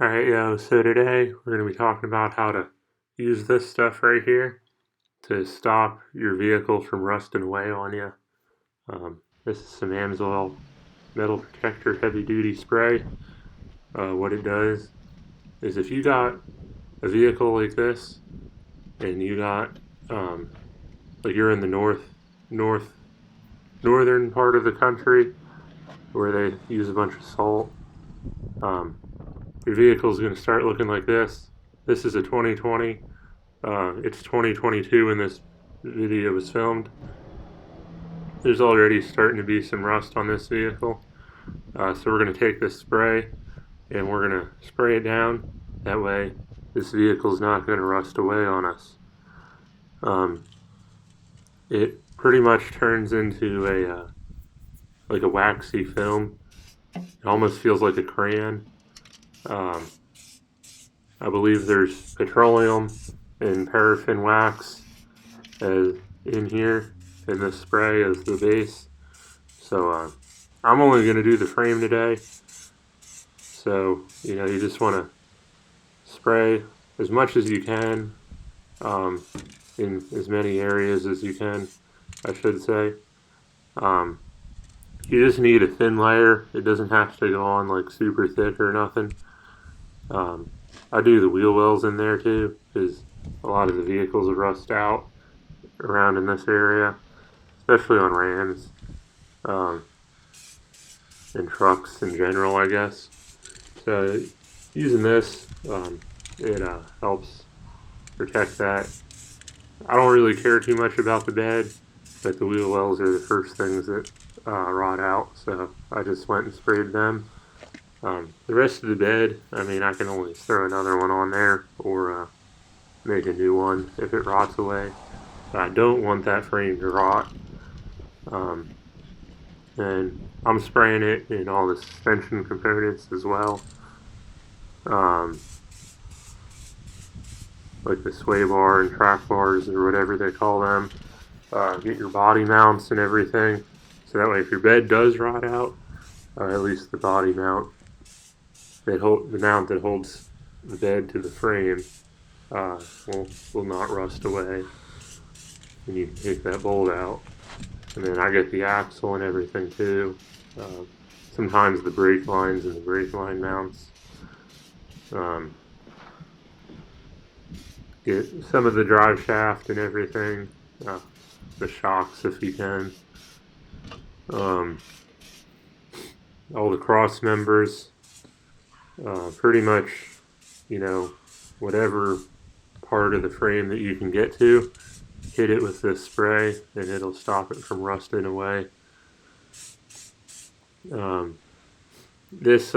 Alright, yo, so today we're going to be talking about how to use this stuff right here to stop your vehicle from rusting away on you. This is some Amsoil Metal Protector Heavy Duty Spray. What it does is if you got a vehicle like this and you got, like you're in the northern part of the country where they use a bunch of salt, your vehicle is going to start looking like this. This is a 2020. It's 2022 when this video was filmed. There's already starting to be some rust on this vehicle. So we're going to take this spray and we're going to spray it down. That way this vehicle is not going to rust away on us. It pretty much turns into like a waxy film. It almost feels like a crayon. I believe there's petroleum and paraffin wax in here in this spray as the base. So I'm only going to do the frame today. So, you just want to spray as much as you can in as many areas as you can, I should say. You just need a thin layer. It doesn't have to go on like super thick or nothing. I do the wheel wells in there too, because a lot of the vehicles will rust out around in this area, especially on Rams and trucks in general, I guess. So using this, it helps protect that. I don't really care too much about the bed, but the wheel wells are the first things that rot out, so I just went and sprayed them. The rest of the bed, I can always throw another one on there or make a new one if it rots away. But I don't want that frame to rot. And I'm spraying it in all the suspension components as well. Like the sway bar and track bars or whatever they call them. Get your body mounts and everything. So that way if your bed does rot out, at least the body mount, the mount that holds the bed to the frame will not rust away. And you can take that bolt out. And then I get the axle and everything too. Sometimes the brake lines and the brake line mounts. Get some of the drive shaft and everything. The shocks if you can. All the cross members. Pretty much, whatever part of the frame that you can get to, hit it with this spray and it'll stop it from rusting away. This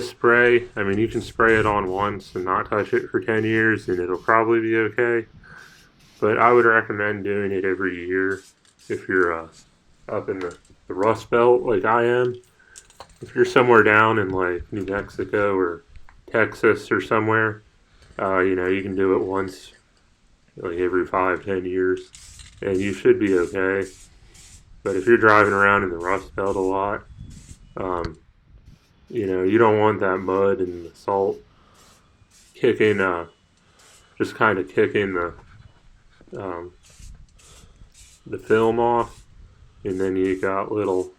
spray, you can spray it on once and not touch it for 10 years and it'll probably be okay. But I would recommend doing it every year if you're up in the Rust Belt like I am. If you're somewhere down in like New Mexico or Texas or somewhere, you can do it once, like every 5-10 years, and you should be okay. But if you're driving around in the Rust Belt a lot, you don't want that mud and the salt kicking, just kind of kicking the film off, and then you got little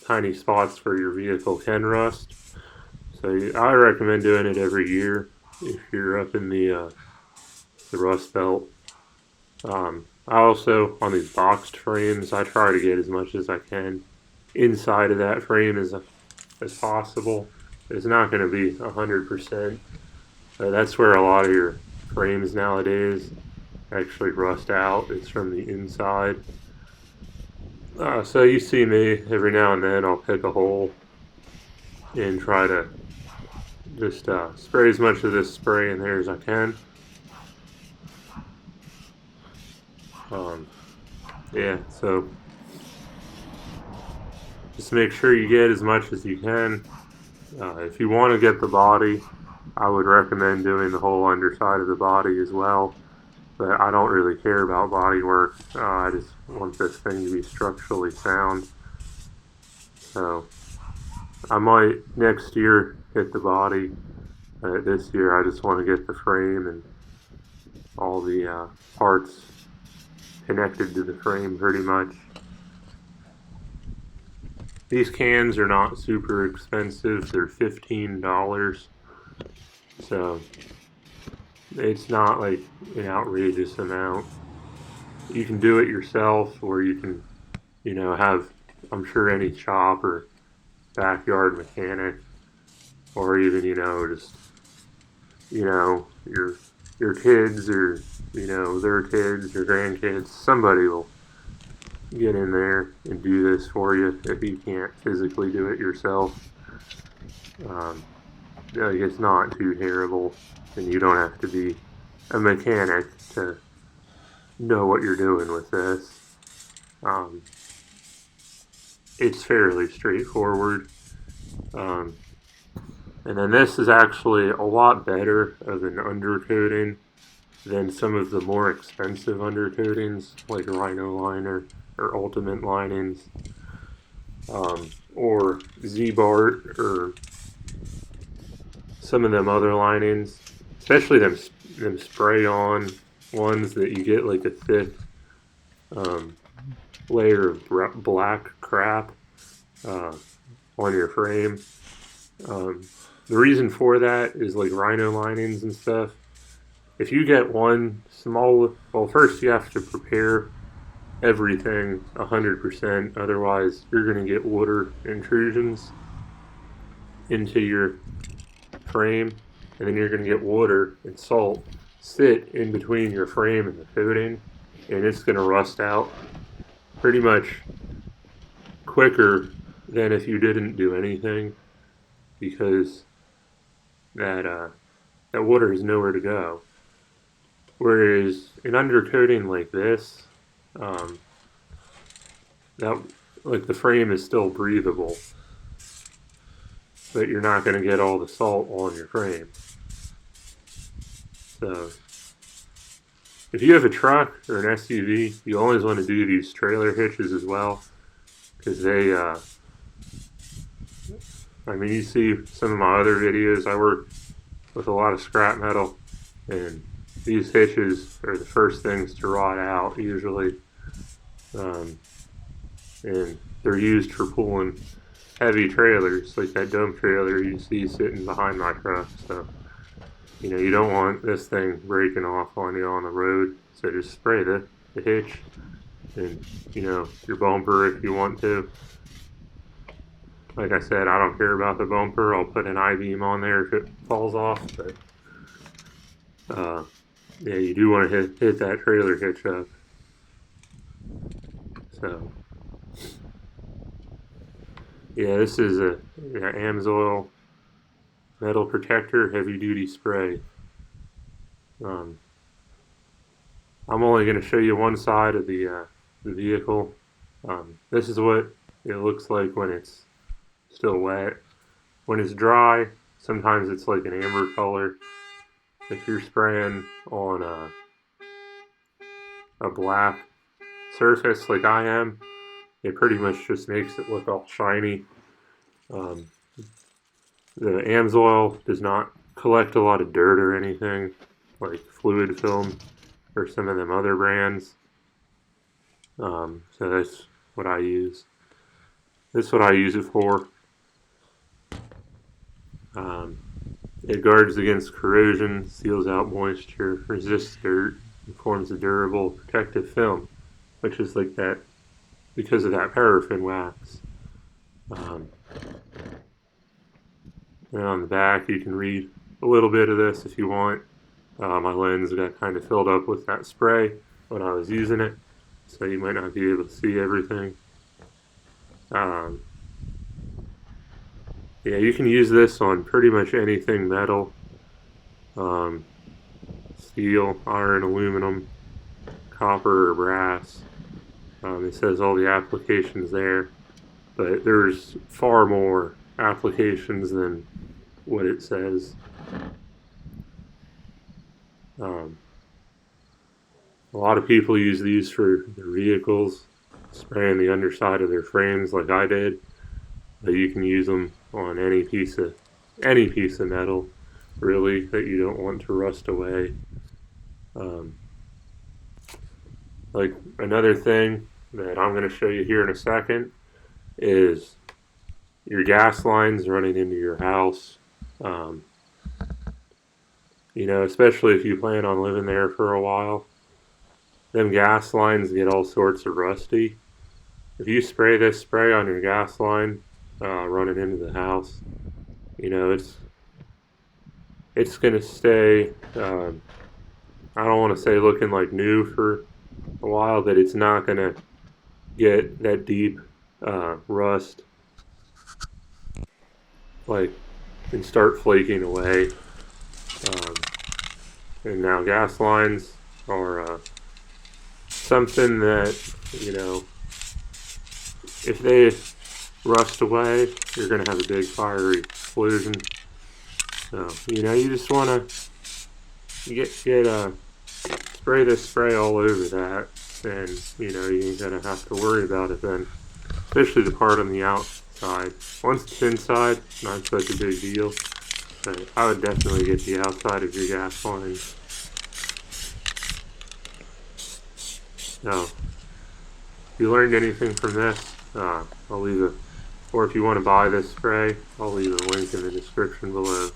tiny spots where your vehicle can rust. So I recommend doing it every year if you're up in the Rust Belt. I also, on these boxed frames, I try to get as much as I can inside of that frame as possible. It's not going to be 100%. That's where a lot of your frames nowadays actually rust out. It's from the inside. So you see me every now and then, I'll pick a hole and try to just spray as much of this spray in there as I can. So just make sure you get as much as you can. If you want to get the body, I would recommend doing the whole underside of the body as well. But I don't really care about body work. I just want this thing to be structurally sound. So I might next year hit the body. This year I just want to get the frame and all the parts connected to the frame pretty much. These cans are not super expensive. They're $15. So it's not like an outrageous amount. You can do it yourself, or you can, have, I'm sure, any shop or backyard mechanic, or even, just, your kids, or, their kids or grandkids, somebody will get in there and do this for you if you can't physically do it yourself. It's not too terrible, and you don't have to be a mechanic to know what you're doing with this. It's fairly straightforward. And then this is actually a lot better of an undercoating than some of the more expensive undercoatings like Rhino liner or Ultimate linings, or Z-Bart, or some of them other linings, especially them spray-on ones that you get like a thick layer of black crap on your frame. The reason for that is like Rhino linings and stuff. If you get one small, well, first you have to prepare everything 100%, otherwise you're going to get water intrusions into your frame, and then you're going to get water and salt sit in between your frame and the coating, and it's going to rust out pretty much quicker than if you didn't do anything, because that water is nowhere to go. Whereas an undercoating like this, that, like, the frame is still breathable, but you're not going to get all the salt on your frame. So if you have a truck or an SUV, you always want to do these trailer hitches as well, because they, you see some of my other videos, I work with a lot of scrap metal, and these hitches are the first things to rot out usually, and they're used for pulling heavy trailers, like that dump trailer you see sitting behind my truck. So you don't want this thing breaking off on you on the road, so just spray the hitch and your bumper if you want to. Like I said, I don't care about the bumper. I'll put an I-beam on there if it falls off, but yeah, you do want to hit that trailer hitch up. So yeah, this is a Amsoil metal protector heavy duty spray. I'm only going to show you one side of the vehicle. This is what it looks like when it's still wet. When it's dry, sometimes it's like an amber color. If you're spraying on a black surface like I am, it pretty much just makes it look all shiny. The Amsoil does not collect a lot of dirt or anything like fluid film or some of them other brands. So that's what I use. That's what I use it for. It guards against corrosion, seals out moisture, resists dirt, and forms a durable protective film, which is like that because of that paraffin wax. And on the back you can read a little bit of this if you want. My lens got kind of filled up with that spray when I was using it, so you might not be able to see everything. Yeah, you can use this on pretty much anything metal, steel, iron, aluminum, copper, or brass. It says all the applications there, but there's far more applications than what it says. A lot of people use these for their vehicles, spraying the underside of their frames like I did, but you can use them on any piece of any piece of metal, really, that you don't want to rust away. Um, like another thing that I'm going to show you here in a second is your gas lines running into your house. Um, especially if you plan on living there for a while, them gas lines get all sorts of rusty. If you spray this spray on your gas line running into the house, it's going to stay. I don't want to say looking like new for a while, but it's not going to get that deep rust like and start flaking away. Um, and now gas lines are something that if they rust away, you're going to have a big fiery explosion. So you just want to get spray this spray all over that, and you ain't gonna have to worry about it then, especially the part on the outside. Once it's inside, not such a big deal, but I would definitely get the outside of your gas lines. So if you learned anything from this, I'll leave or if you want to buy this spray, I'll leave a link in the description below.